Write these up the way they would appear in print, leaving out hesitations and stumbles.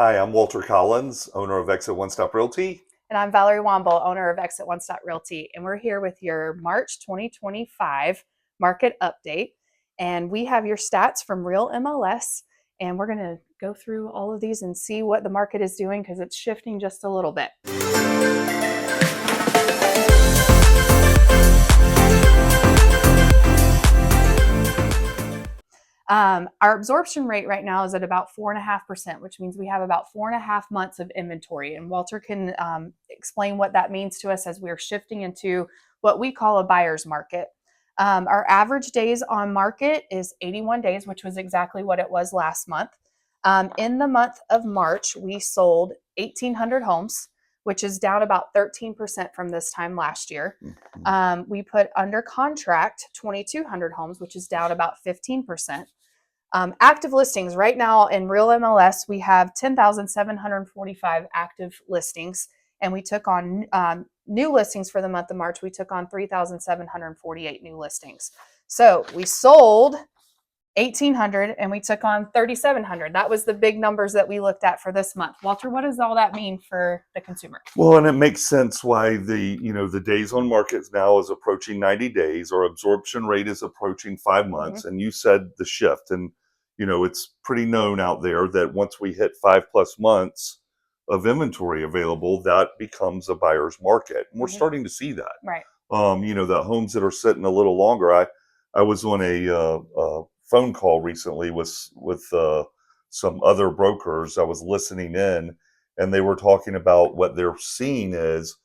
Hi, I'm Walter Collins, owner of Exit One Stop Realty. And I'm Valerie Womble, owner of Exit One Stop Realty. And we're here with your March 2025 market update. And we have your stats from Real MLS. And we're going to go through all of these and see what the market is doing because it's shifting just a little bit. Our absorption rate right now is at about 4.5%, which means we have about 4.5 months of inventory. And Walter can explain what that means to us as we're shifting into what we call a buyer's market. Our average days on market is 81 days, which was exactly what it was last month. In the month of March, we sold 1,800 homes, which is down about 13% from this time last year. We put under contract 2,200 homes, which is down about 15%. Active listings right now in Real MLS, we have 10,745 active listings, and we took on new listings for the month of March. We took on 3,748 new listings. So we sold 1,800 and we took on 3,700. That was the big numbers that we looked at for this month. Walter, what does all that mean for the consumer? Well, and it makes sense why the days on market now is approaching 90 days. Our absorption rate is approaching 5 months. And you said the shift, and it's pretty known out there that once we hit 5+ months of inventory available, that becomes a buyer's market. And we're starting to see that. Right. The homes that are sitting a little longer. I was on a phone call recently with some other brokers. I was listening in, and they were talking about what they're seeing is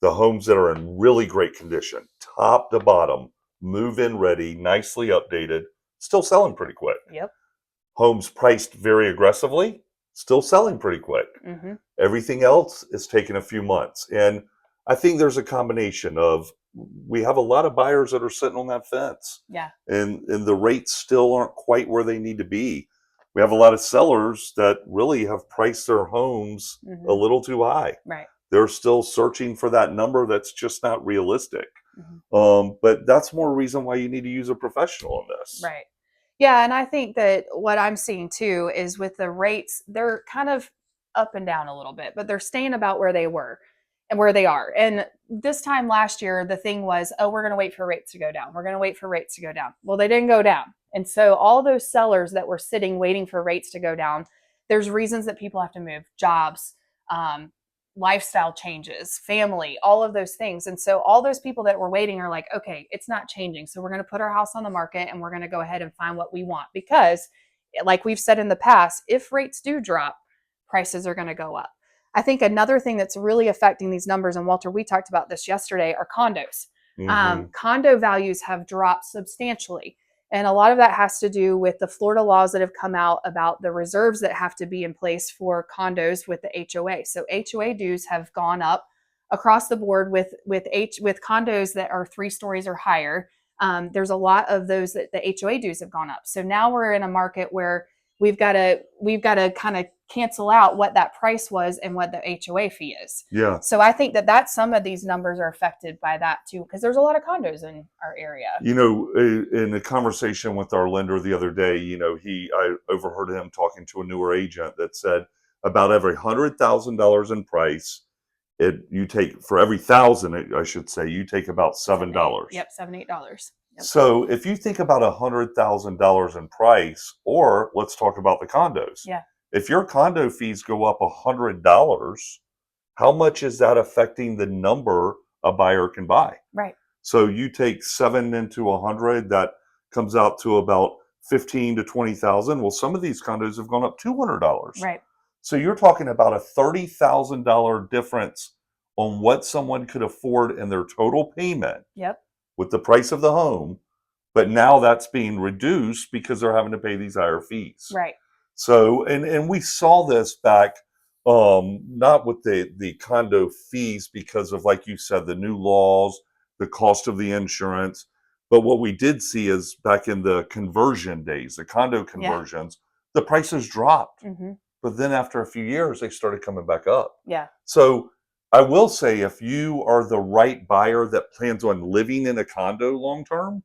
the homes that are in really great condition, top to bottom, move-in ready, nicely updated, still selling pretty quick. Yep. Homes priced very aggressively, still selling pretty quick. Everything else is taking a few months. And I think there's a combination of, we have a lot of buyers that are sitting on that fence. Yeah. And the rates still aren't quite where they need to be. We have a lot of sellers that really have priced their homes a little too high. Right. They're still searching for that number that's just not realistic. But that's more reason why you need to use a professional in this. Right. Yeah, and I think that what I'm seeing too is with the rates, they're kind of up and down a little bit, but they're staying about where they were and where they are. And this time last year, the thing was, oh, we're going to wait for rates to go down. We're going to wait for rates to go down. Well, they didn't go down. And so all those sellers that were sitting waiting for rates to go down, there's reasons that people have to move, jobs, lifestyle changes, family, all of those things. And so all those people that were waiting are like, okay, it's not changing. So we're going to put our house on the market and we're going to go ahead and find what we want. Because like we've said in the past, if rates do drop, prices are going to go up. I think another thing that's really affecting these numbers, and Walter, we talked about this yesterday, are condos. Condo values have dropped substantially. And a lot of that has to do with the Florida laws that have come out about the reserves that have to be in place for condos with the HOA. So HOA dues have gone up across the board with condos that are 3 stories or higher. There's a lot of those that the HOA dues have gone up. So now we're in a market where we've got to kind of cancel out what that price was and what the HOA fee is. Yeah. So I think that some of these numbers are affected by that too, because there's a lot of condos in our area. In a conversation with our lender the other day, I overheard him talking to a newer agent that said about every $100,000 in price, you take for every 1,000, I should say, you take about $7. Yep, $7, $8. Yep. So if you think about $100,000 in price, or let's talk about the condos. Yeah. If your condo fees go up $100, how much is that affecting the number a buyer can buy? Right. So you take 7 into 100, that comes out to about 15 to 20,000. Well, some of these condos have gone up $200. Right. So you're talking about a $30,000 difference on what someone could afford in their total payment. Yep. With the price of the home, but now that's being reduced because they're having to pay these higher fees. Right. So, and we saw this back, not with the condo fees because of, like you said, the new laws, the cost of the insurance, but what we did see is back in the conversion days, the condo conversions, the prices dropped. But then after a few years, they started coming back up. Yeah. So I will say, if you are the right buyer that plans on living in a condo long term,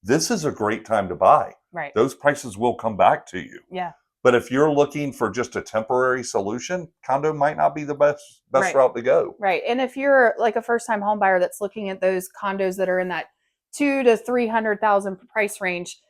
this is a great time to buy. Right. Those prices will come back to you. Yeah. But if you're looking for just a temporary solution, condo might not be the best Right. route to go. Right. And if you're like a first time home buyer that's looking at those condos that are in that 2 to 300,000 price range,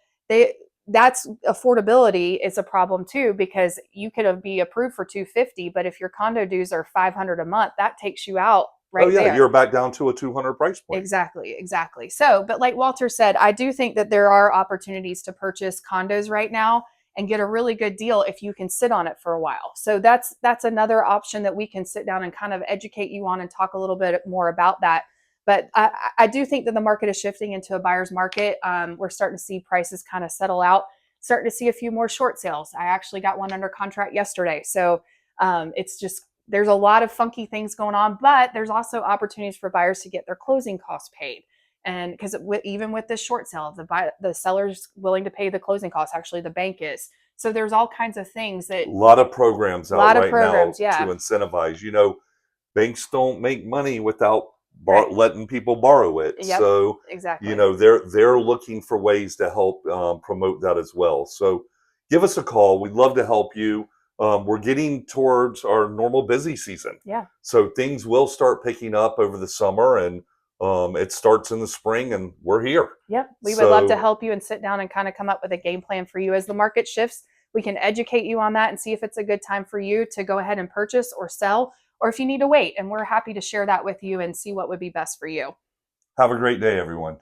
that's affordability is a problem too, because you could be approved for 250, but if your condo dues are 500 a month, that takes you out right Oh yeah, there. you're back down to a 200 price point. Exactly. So, but like Walter said, I do think that there are opportunities to purchase condos right now and get a really good deal if you can sit on it for a while. So that's another option that we can sit down and kind of educate you on and talk a little bit more about that. But I do think that the market is shifting into a buyer's market. We're starting to see prices kind of settle out, starting to see a few more short sales. I actually got one under contract yesterday. So it's just, there's a lot of funky things going on, but there's also opportunities for buyers to get their closing costs paid. And because even with this short sale, the seller's willing to pay the closing costs, actually the bank is. So there's all kinds of things that A lot of programs out right now yeah. to incentivize. You know, banks don't make money without Right. letting people borrow it. Yep, So exactly. you know they're looking for ways to help promote that as well. So give us a call. We'd love to help you. We're getting towards our normal busy season. Yeah. So things will start picking up over the summer, and it starts in the spring, and we're here. Yep. We would love to So help you and sit down and kind of come up with a game plan for you as the market shifts. We can educate you on that and see if it's a good time for you to go ahead and purchase or sell, or if you need to wait. And we're happy to share that with you and see what would be best for you. have a great day, everyone.